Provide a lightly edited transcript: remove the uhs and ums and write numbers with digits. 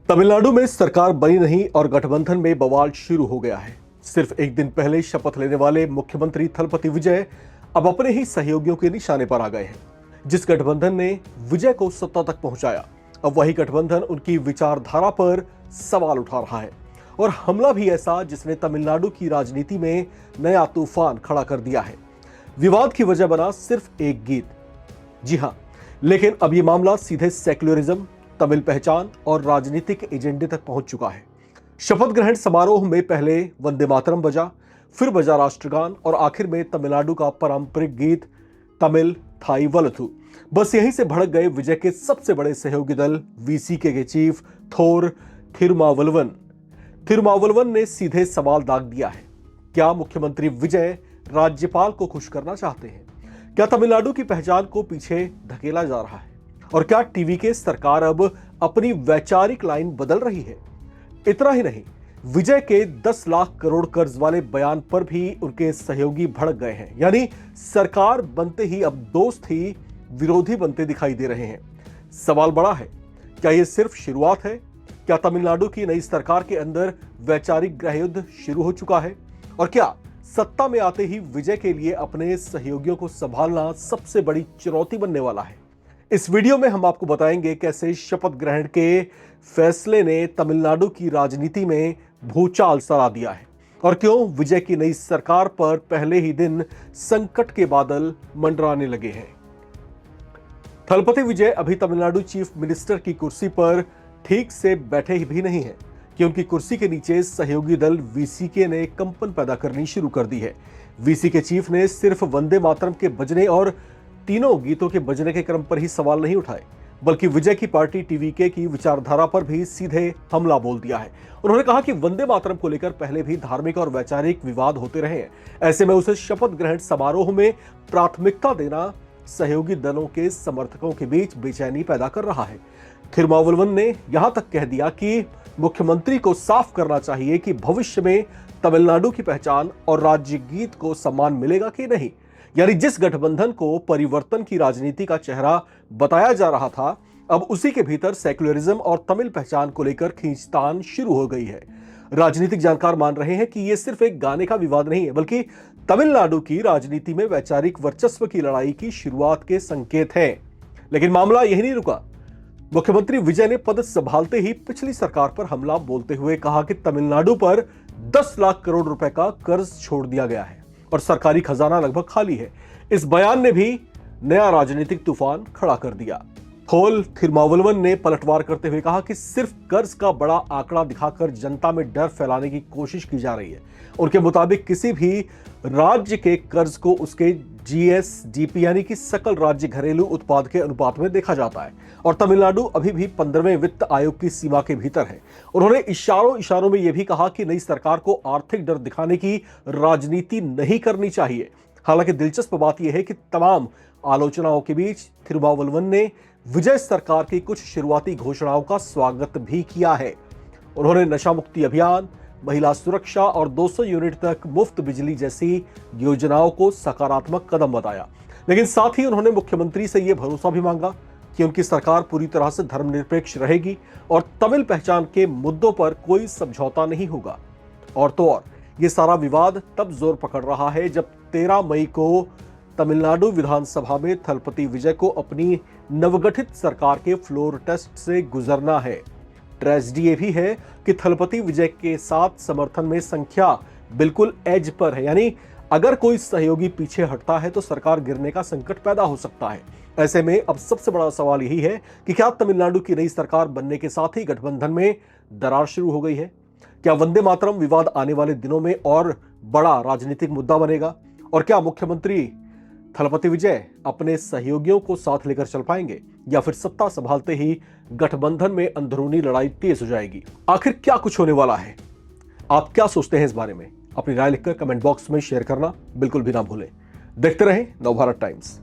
तमिलनाडु में सरकार बनी नहीं और गठबंधन में बवाल शुरू हो गया है। सिर्फ एक दिन पहले शपथ लेने वाले मुख्यमंत्री थलपति विजय अब अपने ही सहयोगियों के निशाने पर आ गए हैं। जिस गठबंधन ने विजय को सत्ता तक पहुंचाया, अब वही गठबंधन उनकी विचारधारा पर सवाल उठा रहा है और हमला भी ऐसा जिसने तमिलनाडु की राजनीति में नया तूफान खड़ा कर दिया है। विवाद की वजह बना सिर्फ एक गीत। जी हां, लेकिन अब यह मामला सीधे सेक्युलरिज्म, तमिल पहचान और राजनीतिक एजेंडे तक पहुंच चुका है। शपथ ग्रहण समारोह में पहले वंदे मातरम बजा, फिर बजा राष्ट्रगान और आखिर में तमिलनाडु का पारंपरिक गीत तमिल थाई वलथु। बस यहीं से भड़क गए विजय के सबसे बड़े सहयोगी दल वीसीके के चीफ थोर थिरुमावलवन। थिरुमावलवन ने सीधे सवाल दाग दिया है, क्या मुख्यमंत्री विजय राज्यपाल को खुश करना चाहते हैं? क्या तमिलनाडु की पहचान को पीछे धकेला जा रहा है? और क्या टीवी के सरकार अब अपनी वैचारिक लाइन बदल रही है? इतना ही नहीं, विजय के 10 लाख करोड़ कर्ज वाले बयान पर भी उनके सहयोगी भड़क गए हैं। यानी सरकार बनते ही अब दोस्त ही विरोधी बनते दिखाई दे रहे हैं। सवाल बड़ा है, क्या यह सिर्फ शुरुआत है? क्या तमिलनाडु की नई सरकार के अंदर वैचारिक गृहयुद्ध शुरू हो चुका है? और क्या सत्ता में आते ही विजय के लिए अपने सहयोगियों को संभालना सबसे बड़ी चुनौती बनने वाला है? इस वीडियो में हम आपको बताएंगे कैसे शपथ ग्रहण के फैसले ने तमिलनाडु की राजनीति में भूचाल सा ला दिया है और क्यों विजय की नई सरकार पर पहले ही दिन संकट के बादल मंडराने लगे हैं। थलपति विजय अभी तमिलनाडु चीफ मिनिस्टर की कुर्सी पर ठीक से बैठे ही भी नहीं है कि उनकी कुर्सी के नीचे सहयोगी दल वीसीके ने कंपन पैदा करनी शुरू कर दी है। वीसीके चीफ ने सिर्फ वंदे मातरम के बजने और तीनों गीतों के बजने के क्रम पर ही सवाल नहीं उठाए, बल्कि विजय की पार्टी टीवीके की विचारधारा पर भी सीधे हमला बोल दिया है। उन्होंने कहा कि वंदे मातरम को लेकर पहले भी धार्मिक और वैचारिक विवाद होते रहे हैं, ऐसे में उसे शपथ ग्रहण समारोह में प्राथमिकता देना सहयोगी दलों के समर्थकों के बीच बेचैनी पैदा कर रहा है। थिरुमावलवन ने यहां तक कह दिया कि मुख्यमंत्री को साफ करना चाहिए कि भविष्य में तमिलनाडु की पहचान और राज्य गीत को सम्मान मिलेगा कि नहीं। यानी जिस गठबंधन को परिवर्तन की राजनीति का चेहरा बताया जा रहा था, अब उसी के भीतर सेक्युलरिज्म और तमिल पहचान को लेकर खींचतान शुरू हो गई है। राजनीतिक जानकार मान रहे हैं कि यह सिर्फ एक गाने का विवाद नहीं है, बल्कि तमिलनाडु की राजनीति में वैचारिक वर्चस्व की लड़ाई की शुरुआत के संकेत हैं। लेकिन मामला यही नहीं रुका। मुख्यमंत्री विजय ने पद संभालते ही पिछली सरकार पर हमला बोलते हुए कहा कि तमिलनाडु पर 10 लाख करोड़ रुपए का कर्ज छोड़ दिया गया है और सरकारी खजाना लगभग खाली है। इस बयान ने भी नया राजनीतिक तूफान खड़ा कर दिया। थोल थिरुमावलवन ने पलटवार करते हुए कहा कि सिर्फ कर्ज का बड़ा आंकड़ा दिखाकर जनता में डर फैलाने की कोशिश की जा रही है। उनके मुताबिक किसी भी राज्य के कर्ज को उसके जीएसडीपी यानी कि सकल राज्य घरेलू उत्पाद के अनुपात में देखा जाता है और तमिलनाडु अभी भी 15वें वित्त आयोग की सीमा के भीतर है। उन्होंने इशारों में यह भी कहा कि नई सरकार को आर्थिक डर दिखाने की राजनीति नहीं करनी चाहिए। हालांकि दिलचस्प बात यह है कि तमाम आलोचनाओं के बीच थिरुमावलवन ने विजय सरकार की कुछ शुरुआती घोषणाओं का स्वागत भी किया है। उन्होंने नशा मुक्ति अभियान, महिला सुरक्षा और 200 यूनिट तक मुफ्त बिजली जैसी योजनाओं को सकारात्मक कदम बताया। लेकिन साथ ही उन्होंने मुख्यमंत्री से यह भरोसा भी मांगा कि उनकी सरकार पूरी तरह से धर्मनिरपेक्ष रहेगी और तमिल पहचान के मुद्दों पर कोई समझौता नहीं होगा। और तो और ये सारा विवाद तब जोर पकड़ रहा है जब 13 मई को तमिलनाडु विधानसभा में थलपति विजय को अपनी नवगठित सरकार के फ्लोर टेस्ट से गुजरना है। ट्रेजेडी ये भी है कि थलपति विजय के साथ समर्थन में संख्या बिल्कुल एज पर है, यानी अगर कोई सहयोगी पीछे हटता है तो सरकार गिरने का संकट पैदा हो सकता है। ऐसे में अब सबसे बड़ा सवाल यही है कि क्या तमिलनाडु की नई सरकार बनने के साथ ही गठबंधन में दरार शुरू हो गई है? क्या वंदे मातरम विवाद आने वाले दिनों में और बड़ा राजनीतिक मुद्दा बनेगा? और क्या मुख्यमंत्री थलपति विजय अपने सहयोगियों को साथ लेकर चल पाएंगे या फिर सत्ता संभालते ही गठबंधन में अंदरूनी लड़ाई तेज हो जाएगी? आखिर क्या कुछ होने वाला है? आप क्या सोचते हैं इस बारे में? अपनी राय लिखकर कमेंट बॉक्स में शेयर करना बिल्कुल भी ना भूलें। देखते रहें नवभारत टाइम्स।